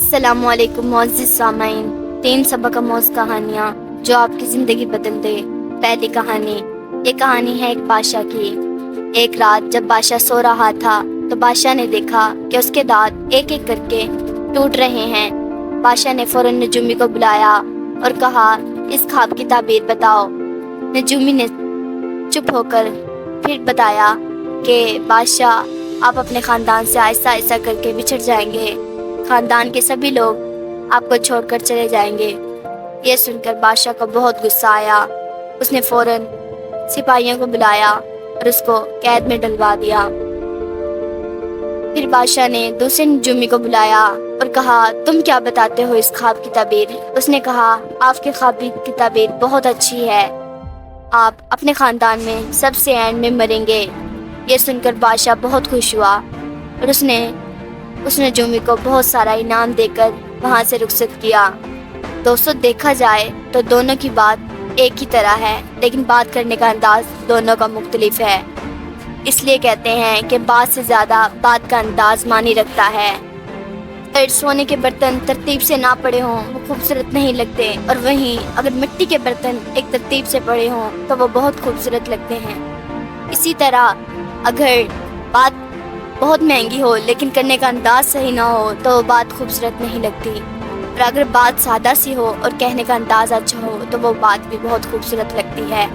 السلام علیکم معزز سامعین، 3 سبق آموز کہانیاں جو آپ کی زندگی بدل دے۔ پہلی کہانی، یہ کہانی ہے ایک بادشاہ کی۔ ایک رات جب بادشاہ سو رہا تھا تو بادشاہ نے دیکھا کہ اس کے دانت ایک ایک کر کے ٹوٹ رہے ہیں۔ بادشاہ نے فوراً نجومی کو بلایا اور کہا، اس خواب کی تعبیر بتاؤ۔ نجومی نے چپ ہو کر پھر بتایا کہ بادشاہ، آپ اپنے خاندان سے آہستہ آہستہ کر کے بچھڑ جائیں گے، خاندان کے سبھی لوگ آپ کو چھوڑ کر چلے جائیں گے۔ یہ سن کر بادشاہ کو بہت غصہ آیا۔ اس نے فوراً سپاہیوں کو بلایا اور اس کو قید میں ڈلوا دیا۔ پھر بادشاہ نے دوسرے نجومی کو بلایا اور کہا، تم کیا بتاتے ہو اس خواب کی تعبیر؟ اس نے کہا، آپ کے خواب کی تعبیر بہت اچھی ہے، آپ اپنے خاندان میں سب سے اینڈ میں مریں گے۔ یہ سن کر بادشاہ بہت خوش ہوا اور اس نجومی کو بہت سارا انعام دے کر وہاں سے رخصت کیا۔ دوستو، دیکھا جائے تو دونوں کی بات ایک ہی طرح ہے، لیکن بات کرنے کا انداز دونوں کا مختلف ہے۔ اس لیے کہتے ہیں کہ بات سے زیادہ بات کا انداز معنی رکھتا ہے۔ اگر سونے کے برتن ترتیب سے نہ پڑے ہوں وہ خوبصورت نہیں لگتے، اور وہیں اگر مٹی کے برتن ایک ترتیب سے پڑے ہوں تو وہ بہت خوبصورت لگتے ہیں۔ اسی طرح اگر بات بہت مہنگی ہو لیکن کرنے کا انداز صحیح نہ ہو تو وہ بات خوبصورت نہیں لگتی، اور اگر بات سادہ سی ہو اور کہنے کا انداز اچھا ہو تو وہ بات بھی بہت خوبصورت لگتی ہے۔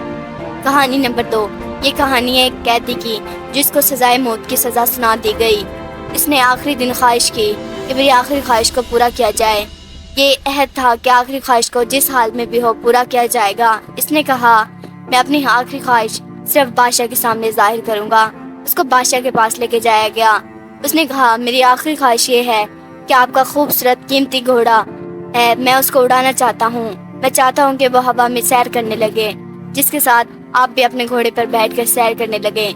کہانی نمبر 2، یہ کہانی ہے ایک قیدی کی جس کو سزائے موت کی سزا سنا دی گئی۔ اس نے آخری دن خواہش کی کہ میری آخری خواہش کو پورا کیا جائے۔ یہ عہد تھا کہ آخری خواہش کو جس حال میں بھی ہو پورا کیا جائے گا۔ اس نے کہا، میں اپنی آخری خواہش صرف بادشاہ کے سامنے ظاہر کروں گا۔ اس کو بادشاہ کے پاس لے کے جایا گیا۔ اس نے کہا، میری آخری خواہش یہ ہے کہ آپ کا خوبصورت قیمتی گھوڑا ہے، میں اس کو اڑانا چاہتا ہوں۔ میں چاہتا ہوں کہ وہ ہوا میں سیر کرنے لگے، جس کے ساتھ آپ بھی اپنے گھوڑے پر بیٹھ کر سیر کرنے لگے۔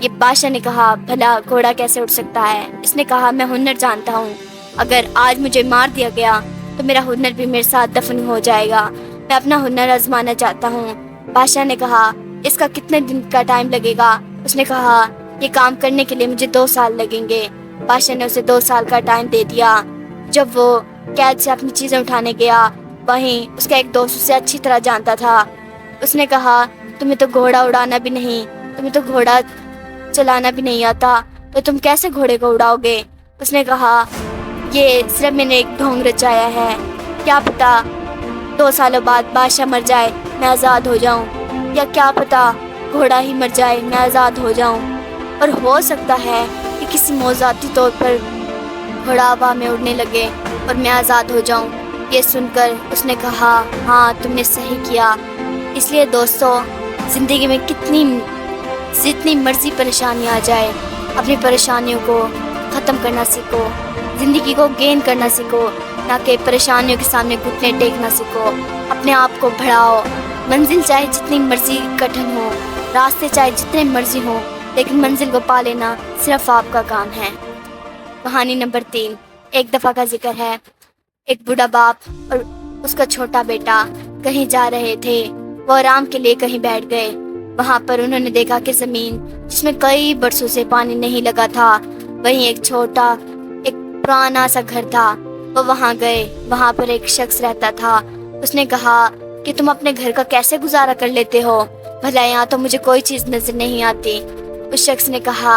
یہ بادشاہ نے کہا، بھلا گھوڑا کیسے اڑ سکتا ہے؟ اس نے کہا، میں ہنر جانتا ہوں، اگر آج مجھے مار دیا گیا تو میرا ہنر بھی میرے ساتھ دفن ہو جائے گا۔ میں اپنا ہنر آزمانا چاہتا ہوں۔ بادشاہ نے کہا، اس کا کتنے دن کا ٹائم لگے گا؟ اس نے کہا، یہ کام کرنے کے لیے مجھے 2 سال لگیں گے۔ بادشاہ نے اسے 2 سال کا ٹائم دے دیا۔ جب وہ قید سے اپنی چیزیں اٹھانے گیا، وہیں اس کا ایک دوست اسے اچھی طرح جانتا تھا۔ اس نے کہا، تمہیں تو گھوڑا اڑانا بھی نہیں، تمہیں تو گھوڑا چلانا بھی نہیں آتا، تو تم کیسے گھوڑے کو اڑاؤ گے؟ اس نے کہا، یہ صرف میں نے ایک ڈھونگ رچایا ہے، کیا پتا 2 سالوں بعد بادشاہ مر جائے میں آزاد ہو جاؤں، یا کیا پتا گھوڑا ہی مر جائے میں آزاد ہو جاؤں، اور ہو سکتا ہے کہ کسی موضوعاتی طور پر گھوڑا ہوا میں اڑنے لگے اور میں آزاد ہو جاؤں۔ یہ سن کر اس نے کہا، ہاں تم نے صحیح کیا۔ اس لیے دوستو، زندگی میں جتنی مرضی پریشانی آ جائے، اپنی پریشانیوں کو ختم کرنا سیکھو، زندگی کو گین کرنا سیکھو، نہ کہ پریشانیوں کے سامنے گھٹنے ٹیکنا سیکھو۔ اپنے آپ کو بڑھاؤ، منزل چاہے جتنی مرضی کٹھن ہو، راستے چاہے جتنے مرضی ہوں، لیکن منزل کو پا لینا صرف آپ کا کام ہے۔ کہانی نمبر 3، ایک دفعہ کا ذکر ہے۔ ایک بوڑھا باپ اور اس کا چھوٹا بیٹا کہیں جا رہے تھے۔ وہ آرام کے لیے کہیں بیٹھ گئے۔ وہاں پر انہوں نے دیکھا کہ زمین جس میں کئی برسوں سے پانی نہیں لگا تھا، وہیں ایک پرانا سا گھر تھا۔ وہ وہاں گئے، وہاں پر ایک شخص رہتا تھا۔ اس نے کہا کہ تم اپنے گھر کا کیسے گزارا کر لیتے ہو؟ بھلا یہاں تو مجھے کوئی چیز نظر نہیں آتی۔ اس شخص نے کہا،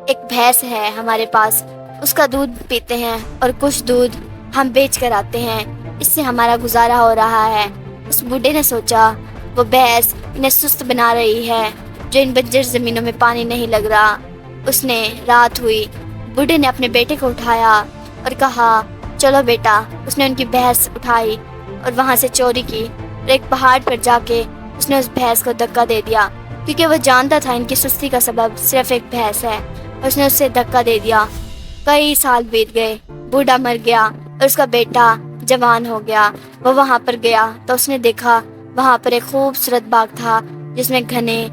ایک بھینس ہے ہمارے پاس، اس کا دودھ پیتے ہیں اور کچھ دودھ ہم بیچ کر آتے ہیں، اس سے ہمارا گزارا ہو رہا ہے۔ اس بوڑھے نے سوچا، وہ بھینس انہیں سست بنا رہی ہے جو ان بنجر زمینوں میں پانی نہیں لگ رہا۔ اس نے رات ہوئی، بوڑھے نے اپنے بیٹے کو اٹھایا اور کہا، چلو بیٹا۔ اس نے ان کی بھینس اٹھائی اور وہاں سے چوری کی، اور ایک پہاڑ پر جا کے اس نے اس بھینس کو دھکا دے دیا، کیونکہ وہ جانتا تھا ان کی سستی کا سبب صرف ایک بھینس ہے، اور اس نے اسے دھکا دے دیا۔ کئی سال بیت گئے، بوڑھا مر گیا اور اس کا بیٹا جوان ہو گیا۔ وہ وہاں پر گیا تو اس نے دیکھا وہاں پر ایک خوبصورت باغ تھا جس میں گھنے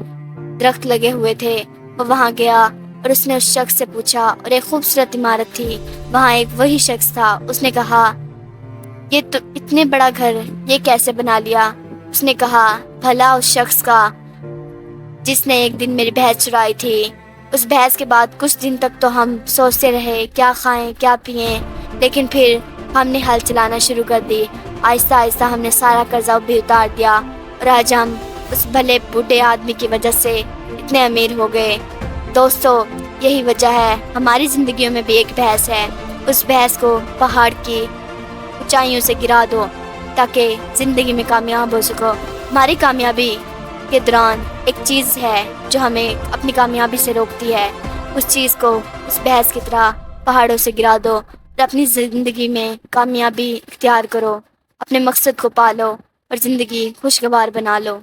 درخت لگے ہوئے تھے۔ وہ وہاں گیا اور اس نے اس شخص سے پوچھا، اور ایک خوبصورت عمارت تھی، وہاں ایک وہی شخص تھا۔ اس نے کہا، یہ تو اتنے بڑا گھر یہ کیسے بنا لیا؟ اس نے کہا، بھلا اس شخص کا جس نے ایک دن میری بھینس چرائی تھی۔ اس بحث کے بعد کچھ دن تک تو ہم سوچتے رہے کیا کھائیں کیا پئیں، لیکن پھر ہم نے ہل چلانا شروع کر دی۔ آہستہ آہستہ ہم نے سارا قرضہ بھی اتار دیا اور آج ہم اس بھلے بوڑھے آدمی کی وجہ سے اتنے امیر ہو گئے۔ دوستو، یہی وجہ ہے ہماری زندگیوں میں بھی ایک بھینس ہے۔ اس بھینس کو پہاڑ کی اونچائیوں سے گرا دو تاکہ زندگی میں کامیاب ہو سکو۔ ہماری کامیابی کے دوران ایک چیز ہے جو ہمیں اپنی کامیابی سے روکتی ہے۔ اس چیز کو اس بھینس کی طرح پہاڑوں سے گرا دو اور اپنی زندگی میں کامیابی اختیار کرو، اپنے مقصد کو پالو اور زندگی خوشگوار بنا لو۔